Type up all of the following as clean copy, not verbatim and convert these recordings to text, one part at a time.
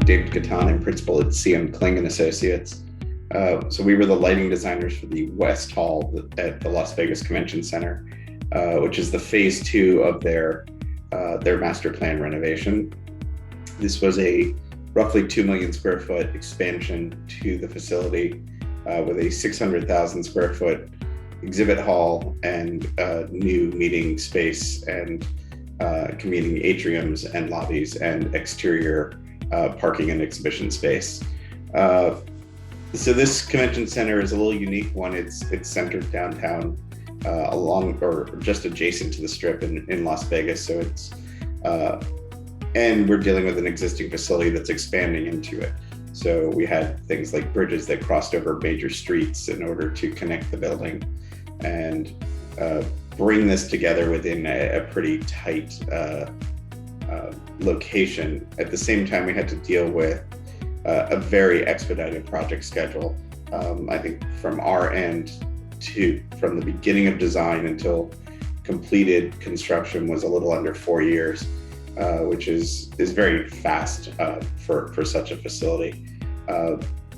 David Ghatan. I'm principal at CM Kling Associates. So we were the lighting designers for the West Hall at the Las Vegas Convention Center, which is the phase 2 of their master plan renovation. This was a roughly 2 million square foot expansion to the facility with a 600,000 square foot exhibit hall and new meeting space and convening atriums and lobbies and exterior parking and exhibition space. So this convention center is a little unique one. It's centered downtown along or just adjacent to the Strip in Las Vegas. So it's and we're dealing with an existing facility that's expanding into it. So we had things like bridges that crossed over major streets in order to connect the building and bring this together within a pretty tight location. At the same time, we had to deal with a very expedited project schedule. I think from our end from the beginning of design until completed construction was a little under 4 years, which is very fast for such a facility.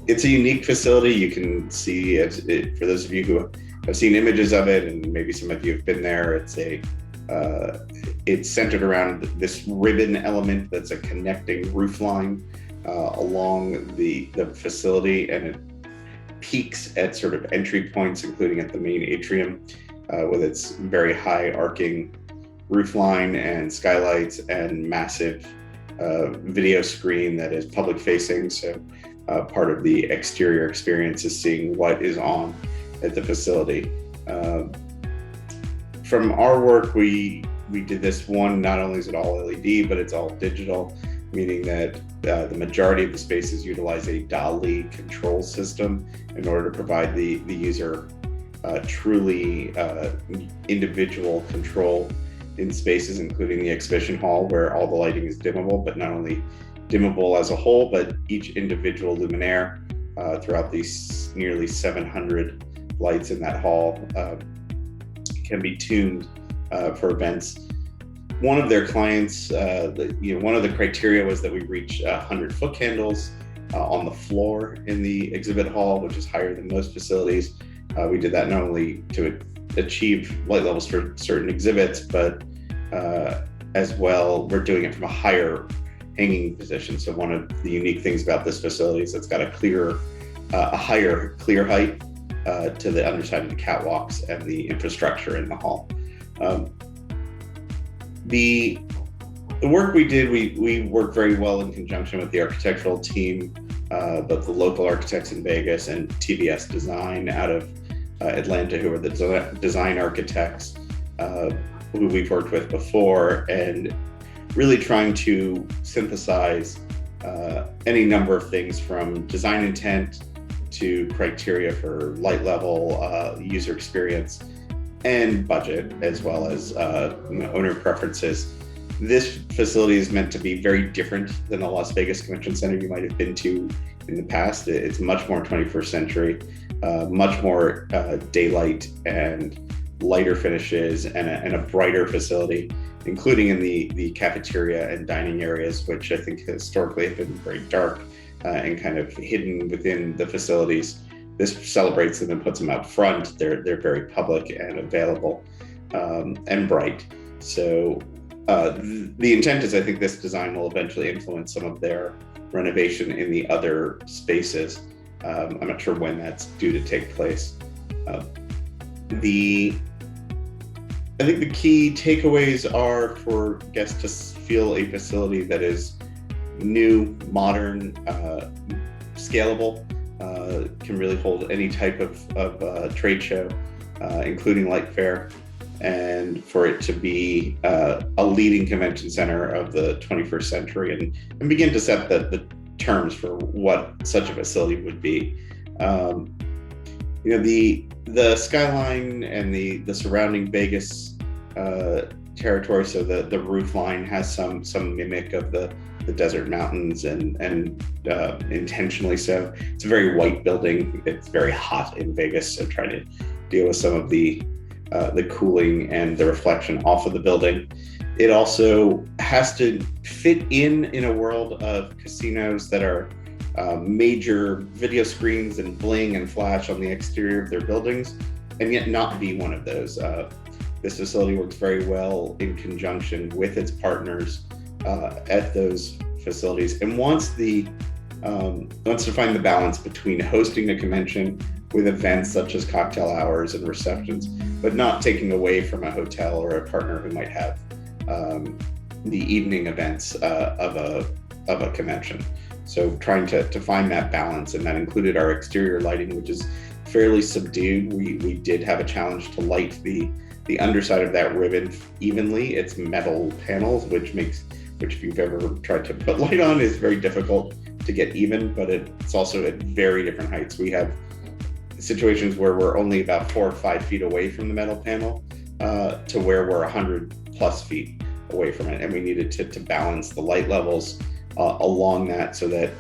It's a unique facility. You can see it, for those of you who have seen images of it, and maybe some of you have been there, it's centered around this ribbon element that's a connecting roof line along the facility, and it peaks at sort of entry points, including at the main atrium with its very high arcing roof line and skylights and massive video screen that is public facing. So part of the exterior experience is seeing what is on at the facility. From our work, we did this one, not only is it all LED, but it's all digital, meaning that the majority of the spaces utilize a DALI control system in order to provide the user truly individual control in spaces, including the exhibition hall, where all the lighting is dimmable, but not only dimmable as a whole, but each individual luminaire throughout these nearly 700 lights in that hall can be tuned for events. One of their clients, one of the criteria was that we reach 100 foot candles on the floor in the exhibit hall, which is higher than most facilities. We did that not only to achieve light levels for certain exhibits, but as well, we're doing it from a higher hanging position. So one of the unique things about this facility is it's got a higher clear height to the underside of the catwalks and the infrastructure in the hall. The work we did, we worked very well in conjunction with the architectural team, both the local architects in Vegas and TVS Design out of Atlanta, who are the design architects who we've worked with before, and really trying to synthesize any number of things from design intent to criteria for light level, user experience, and budget, as well as owner preferences. This facility is meant to be very different than the Las Vegas Convention Center you might have been to in the past. It's much more 21st century, much more daylight and lighter finishes, and a brighter facility, including in the cafeteria and dining areas, which I think historically have been very dark and kind of hidden within the facilities. This celebrates them and puts them out front. They're very public and available and bright. So the intent is, I think this design will eventually influence some of their renovation in the other spaces. I'm not sure when that's due to take place. I think the key takeaways are for guests to feel a facility that is new, modern, scalable, can really hold any type of trade show, including LightFair, and for it to be a leading convention center of the 21st century and begin to set the terms for what such a facility would be. The skyline and the surrounding Vegas territory, so the roof line has some mimic of the desert mountains and intentionally so. It's a very white building. It's very hot in Vegas, so trying to deal with some of the cooling and the reflection off of the building. It also has to fit in a world of casinos that are major video screens and bling and flash on the exterior of their buildings, and yet not be one of those. This facility works very well in conjunction with its partners at those facilities, and wants to find the balance between hosting a convention with events such as cocktail hours and receptions, but not taking away from a hotel or a partner who might have the evening events of a convention. So trying to find that balance, and that included our exterior lighting, which is fairly subdued. We did have a challenge to light the underside of that ribbon evenly. It's metal panels, which if you've ever tried to put light on, is very difficult to get even, but it's also at very different heights. We have situations where we're only about 4 or 5 feet away from the metal panel to where we're 100 plus feet away from it. And we needed to balance the light levels along that so that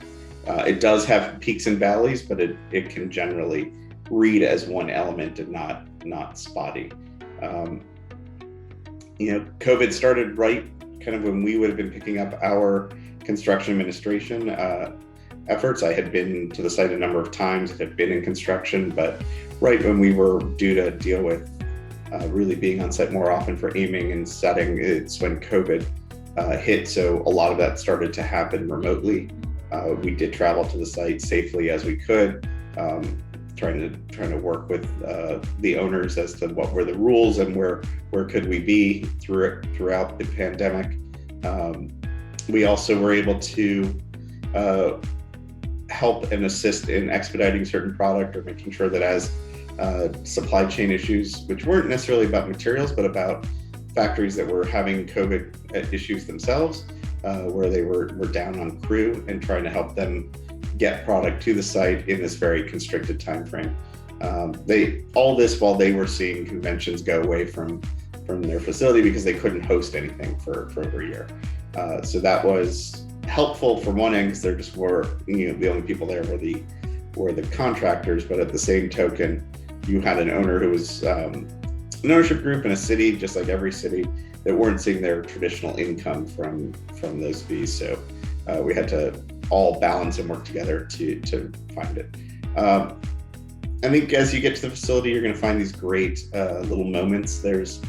it does have peaks and valleys, but it can generally read as one element and not spotty. COVID started right kind of when we would have been picking up our construction administration efforts. I had been to the site a number of times, had been in construction, but right when we were due to deal with really being on site more often for aiming and setting, it's when COVID hit. So a lot of that started to happen remotely. We did travel to the site safely as we could, trying to work with the owners as to what were the rules and where could we be throughout the pandemic. We also were able to help and assist in expediting certain product, or making sure that as supply chain issues, which weren't necessarily about materials, but about factories that were having COVID issues themselves, where they were down on crew, and trying to help them get product to the site in this very constricted time frame. All this while they were seeing conventions go away from their facility because they couldn't host anything for over a year. So that was helpful from one end, because there just were, the only people there were the contractors, but at the same token, you had an owner who was an ownership group in a city, just like every city, that weren't seeing their traditional income from those fees. So we had to all balance and work together to find it. I think as you get to the facility, you're going to find these great little moments. There's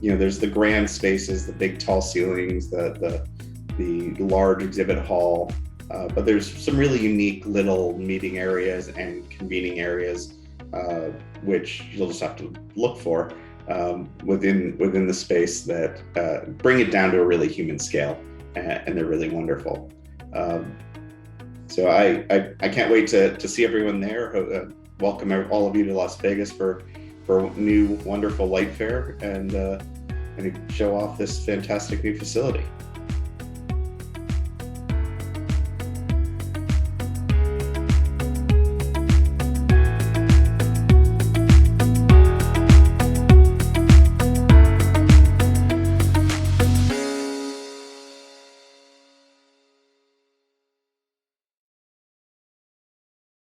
the grand spaces, the big tall ceilings, the large exhibit hall, but there's some really unique little meeting areas and convening areas, which you'll just have to look for within the space, that bring it down to a really human scale, and they're really wonderful. So I can't wait to see everyone there. Welcome all of you to Las Vegas for a new wonderful LightFair, and show off this fantastic new facility.